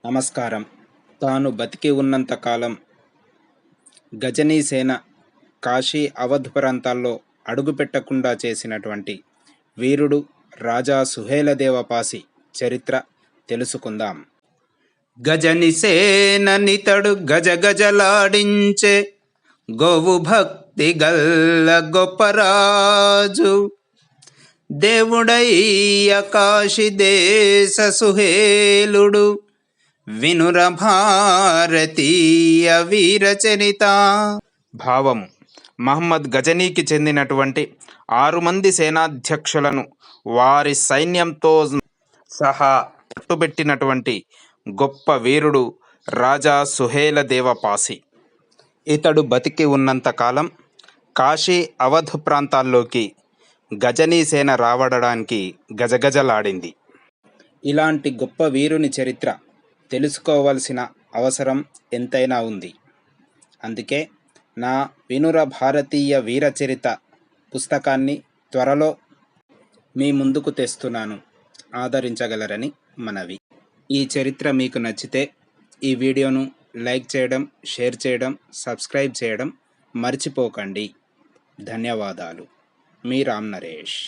నమస్కారం. తాను బతికి ఉన్నంత కాలం గజనీ సేన కాశీ, అవధ్ ప్రాంతాల్లో అడుగుపెట్టకుండా చేసినటువంటి వీరుడు రాజా సుహేలదేవపాసి చరిత్ర తెలుసుకుందాం. గజని సేననితడు గజగజలాడించే గోవు భక్తి గల్ల గొప్పరాజు, దేవుడయ్య కాశీ దేశ సుహేలుడు, వినుర భారతీయ వీరచరిత. భావం: మహమ్మద్ గజనీకి చెందినటువంటి 6 మంది సేనాధ్యక్షులను వారి సైన్యంతో సహా పట్టుబెట్టినటువంటి గొప్ప వీరుడు రాజా సుహేలదేవపాసి. ఇతడు బతికి ఉన్నంతకాలం కాశీ, అవధ్ ప్రాంతాల్లోకి గజనీ సేన రావడానికి గజగజలాడింది. ఇలాంటి గొప్ప వీరుని చరిత్ర తెలుసుకోవాల్సిన అవసరం ఎంతైనా ఉంది. అందుకే నా వినుర భారతీయ వీరచరిత పుస్తకాన్ని త్వరలో మీ ముందుకు తెస్తున్నాను. ఆదరించగలరని మనవి. ఈ చరిత్ర మీకు నచ్చితే ఈ వీడియోను లైక్ చేయడం, షేర్ చేయడం, సబ్స్క్రైబ్ చేయడం మర్చిపోకండి. ధన్యవాదాలు. మీ రామ్ నరేష్.